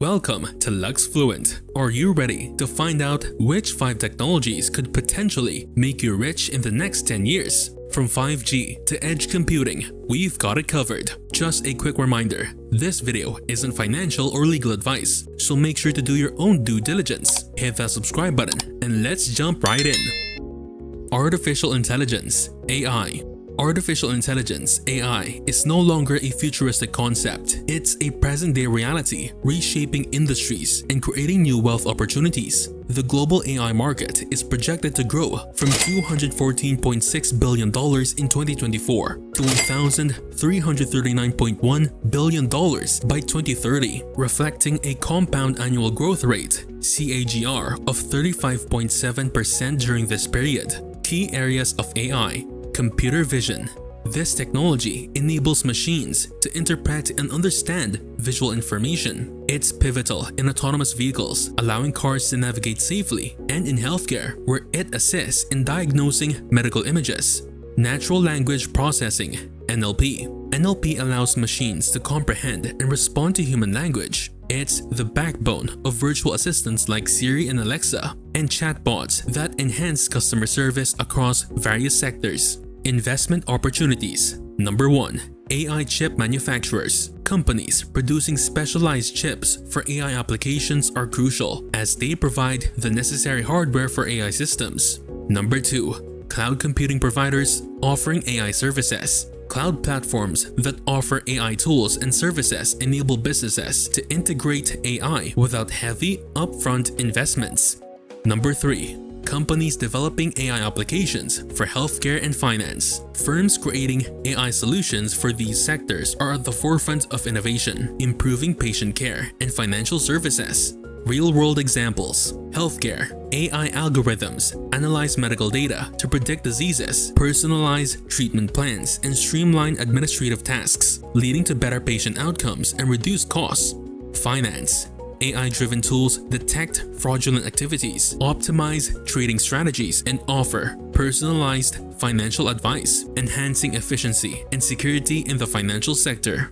Welcome to Luxefluent. Are you ready to find out which 5 technologies could potentially make you rich in the next 10 years? From 5G to edge computing, we've got it covered. Just a quick reminder, this video isn't financial or legal advice, so make sure to do your own due diligence. Hit that subscribe button and let's jump right in. Artificial Intelligence, AI. Artificial intelligence, AI, is no longer a futuristic concept. It's a present-day reality, reshaping industries and creating new wealth opportunities. The global AI market is projected to grow from $214.6 billion in 2024 to $1,339.1 billion by 2030, reflecting a compound annual growth rate (CAGR) of 35.7% during this period. Key areas of AI. Computer vision. This technology enables machines to interpret and understand visual information. It's pivotal in autonomous vehicles, allowing cars to navigate safely, and in healthcare, where it assists in diagnosing medical images. Natural language processing, NLP. NLP allows machines to comprehend and respond to human language. It's the backbone of virtual assistants like Siri and Alexa, and chatbots that enhance customer service across various sectors. Investment opportunities. Number 1. AI chip manufacturers. Companies producing specialized chips for AI applications are crucial as they provide the necessary hardware for AI systems. Number 2. Cloud computing providers offering AI services. Cloud platforms that offer AI tools and services enable businesses to integrate AI without heavy upfront investments. Number 3. Companies developing AI applications for healthcare and finance. Firms creating AI solutions for these sectors are at the forefront of innovation, improving patient care and financial services. Real-world examples. Healthcare. AI algorithms analyze medical data to predict diseases, personalize treatment plans, and streamline administrative tasks, leading to better patient outcomes and reduced costs. Finance. AI-driven tools detect fraudulent activities, optimize trading strategies, and offer personalized financial advice, enhancing efficiency and security in the financial sector.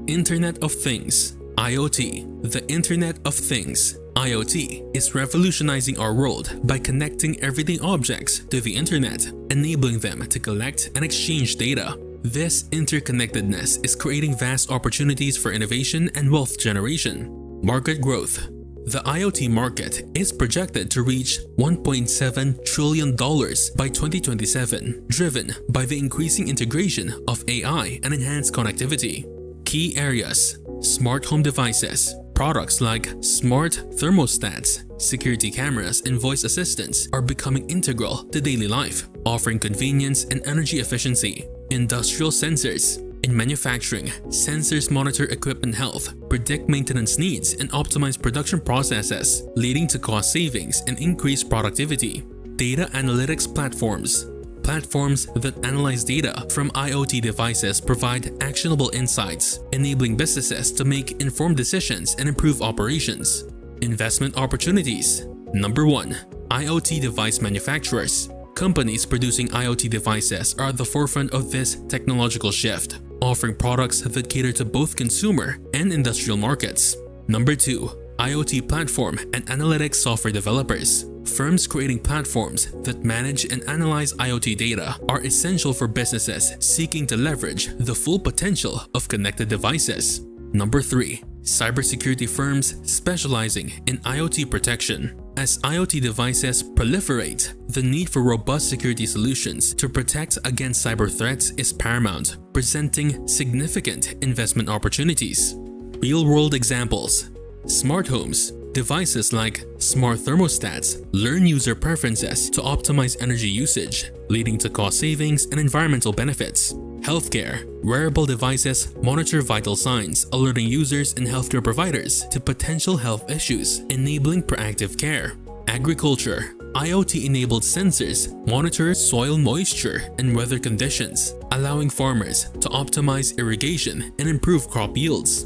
Internet of Things, IoT. The Internet of Things, IoT, is revolutionizing our world by connecting everyday objects to the internet, enabling them to collect and exchange data. This interconnectedness is creating vast opportunities for innovation and wealth generation. Market growth. The IoT market is projected to reach $1.7 trillion by 2027, driven by the increasing integration of AI and enhanced connectivity. Key areas. Smart home devices. Products like smart thermostats, security cameras, and voice assistants are becoming integral to daily life, offering convenience and energy efficiency. Industrial sensors. In manufacturing, sensors monitor equipment health, predict maintenance needs, and optimize production processes, leading to cost savings and increased productivity. Data analytics platforms. Platforms that analyze data from IoT devices provide actionable insights, enabling businesses to make informed decisions and improve operations. Investment opportunities. Number 1. IoT device manufacturers. Companies producing IoT devices are at the forefront of this technological shift, offering products that cater to both consumer and industrial markets. Number 2. IoT platform and analytics software developers. Firms creating platforms that manage and analyze IoT data are essential for businesses seeking to leverage the full potential of connected devices. Number 3. Cybersecurity firms specializing in IoT protection. As IoT devices proliferate, the need for robust security solutions to protect against cyber threats is paramount, presenting significant investment opportunities. Real-world examples. Smart homes. Devices like smart thermostats learn user preferences to optimize energy usage, leading to cost savings and environmental benefits. Healthcare. Wearable devices monitor vital signs, alerting users and healthcare providers to potential health issues, enabling proactive care. Agriculture. IoT-enabled sensors monitor soil moisture and weather conditions, allowing farmers to optimize irrigation and improve crop yields.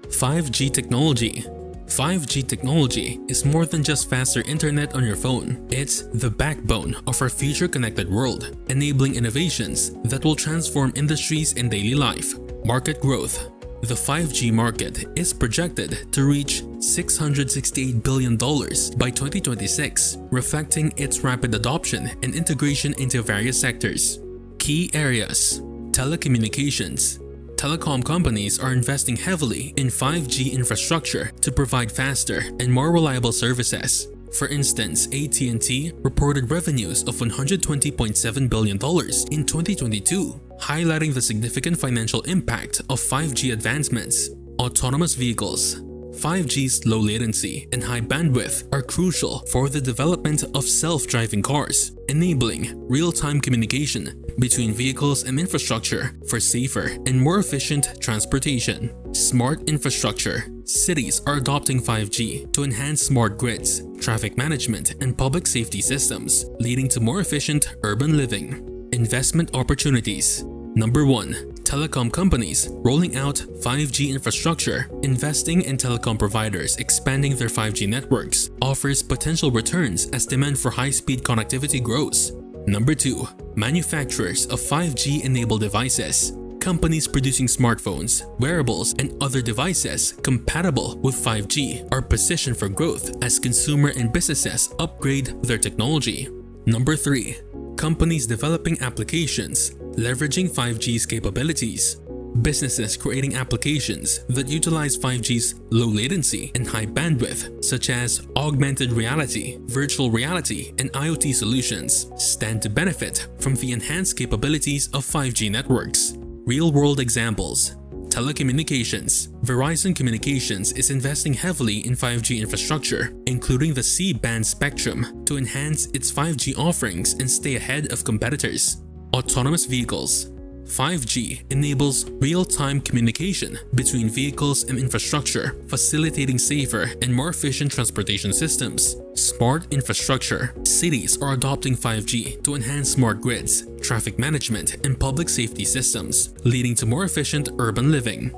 5G technology. 5G technology is more than just faster internet on your phone. It's the backbone of our future connected world, enabling innovations that will transform industries and daily life. Market growth. The 5G market is projected to reach $668 billion by 2026, reflecting its rapid adoption and integration into various sectors. Key areas: telecommunications. Telecom companies are investing heavily in 5G infrastructure to provide faster and more reliable services. For instance, AT&T reported revenues of $120.7 billion in 2022, highlighting the significant financial impact of 5G advancements. Autonomous vehicles. 5G's low latency and high bandwidth are crucial for the development of self-driving cars, enabling real-time communication between vehicles and infrastructure for safer and more efficient transportation. Smart infrastructure. Cities are adopting 5G to enhance smart grids, traffic management, and public safety systems, leading to more efficient urban living. Investment opportunities. Number 1. Telecom companies rolling out 5G infrastructure. Investing in telecom providers expanding their 5G networks offers potential returns as demand for high-speed connectivity grows. Number 2. Manufacturers of 5G-enabled devices. Companies producing smartphones, wearables, and other devices compatible with 5G are positioned for growth as consumer and businesses upgrade their technology. Number 3. Companies developing applications leveraging 5G's capabilities. Businesses creating applications that utilize 5G's low latency and high bandwidth, such as augmented reality, virtual reality, and IoT solutions, stand to benefit from the enhanced capabilities of 5G networks. Real-world examples. Telecommunications. Verizon Communications is investing heavily in 5G infrastructure, including the C-band spectrum, to enhance its 5G offerings and stay ahead of competitors. Autonomous vehicles. 5G enables real-time communication between vehicles and infrastructure, facilitating safer and more efficient transportation systems. Smart infrastructure. Cities are adopting 5G to enhance smart grids, traffic management, and public safety systems, leading to more efficient urban living.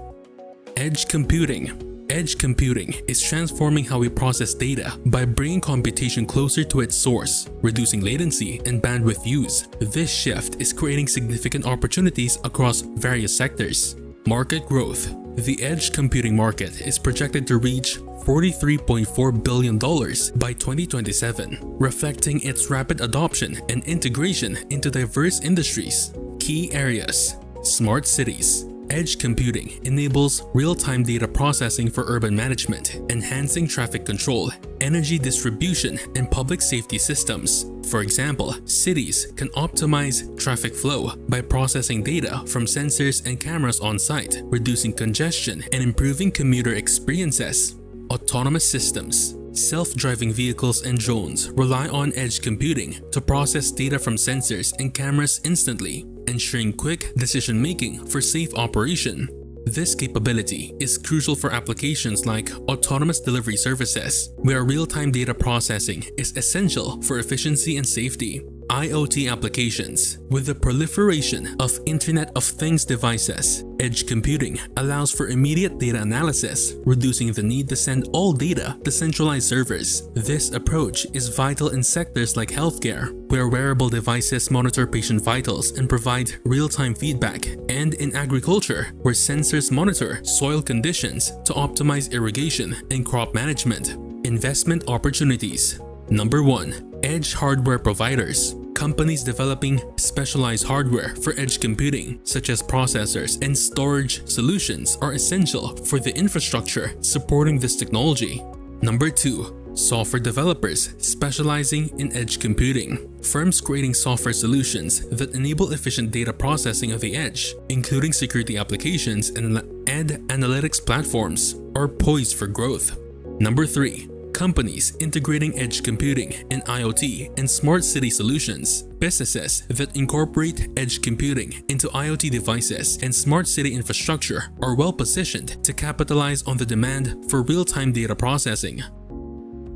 Edge computing. Edge computing is transforming how we process data by bringing computation closer to its source, reducing latency and bandwidth use. This shift is creating significant opportunities across various sectors. Market growth. The edge computing market is projected to reach $43.4 billion by 2027, reflecting its rapid adoption and integration into diverse industries. Key areas: smart cities. Edge computing enables real-time data processing for urban management, enhancing traffic control, energy distribution, and public safety systems. For example, cities can optimize traffic flow by processing data from sensors and cameras on site, reducing congestion and improving commuter experiences. Autonomous systems. Self-driving vehicles and drones rely on edge computing to process data from sensors and cameras instantly, ensuring quick decision-making for safe operation. This capability is crucial for applications like autonomous delivery services, where real-time data processing is essential for efficiency and safety. IoT applications. With the proliferation of Internet of Things devices, edge computing allows for immediate data analysis, reducing the need to send all data to centralized servers. This approach is vital in sectors like healthcare, where wearable devices monitor patient vitals and provide real-time feedback, and in agriculture, where sensors monitor soil conditions to optimize irrigation and crop management. Investment opportunities. Number 1. Edge hardware providers. Companies developing specialized hardware for edge computing, such as processors and storage solutions, are essential for the infrastructure supporting this technology. Number 2. Software developers specializing in edge computing. Firms creating software solutions that enable efficient data processing at the edge, including security applications and analytics platforms, are poised for growth. Number 3. Companies integrating edge computing and IoT and smart city solutions. Businesses that incorporate edge computing into IoT devices and smart city infrastructure are well positioned to capitalize on the demand for real-time data processing.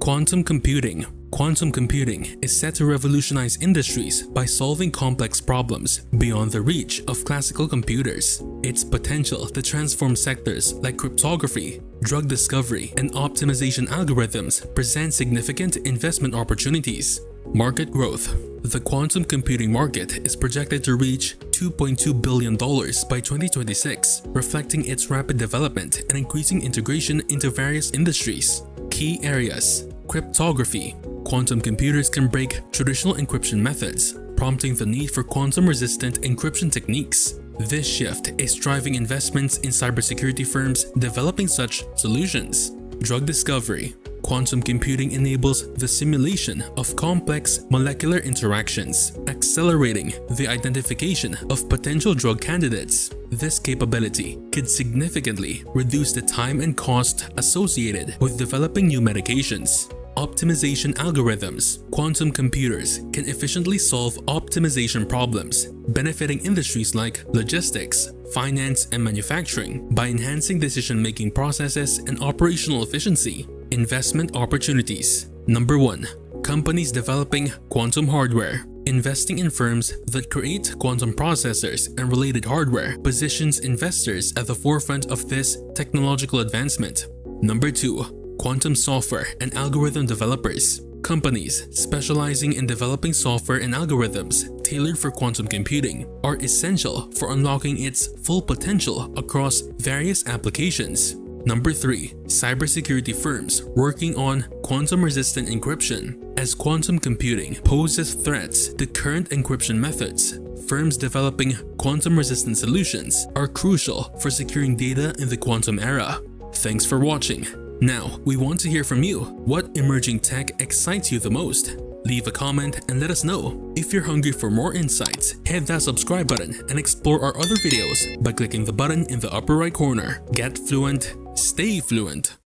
Quantum computing. Quantum computing is set to revolutionize industries by solving complex problems beyond the reach of classical computers. Its potential to transform sectors like cryptography, drug discovery, and optimization algorithms present significant investment opportunities. Market growth. The quantum computing market is projected to reach $2.2 billion by 2026, reflecting its rapid development and increasing integration into various industries. Key areas: cryptography. Quantum computers can break traditional encryption methods, prompting the need for quantum-resistant encryption techniques. This shift is driving investments in cybersecurity firms developing such solutions. Drug discovery. Quantum computing enables the simulation of complex molecular interactions, accelerating the identification of potential drug candidates. This capability could significantly reduce the time and cost associated with developing new medications. Optimization algorithms. Quantum computers can efficiently solve optimization problems, benefiting industries like logistics, finance, and manufacturing by enhancing decision-making processes and operational efficiency. Investment opportunities. Number 1. Companies developing quantum hardware. Investing in firms that create quantum processors and related hardware positions investors at the forefront of this technological advancement. Number 2. Quantum software and algorithm developers. Companies specializing in developing software and algorithms tailored for quantum computing are essential for unlocking its full potential across various applications. Number 3. Cybersecurity firms working on quantum-resistant encryption. As quantum computing poses threats to current encryption methods, firms developing quantum-resistant solutions are crucial for securing data in the quantum era. Thanks for watching. Now, we want to hear from you. What emerging tech excites you the most? Leave a comment and let us know. If you're hungry for more insights, hit that subscribe button and explore our other videos by clicking the button in the upper right corner. Get fluent, stay fluent.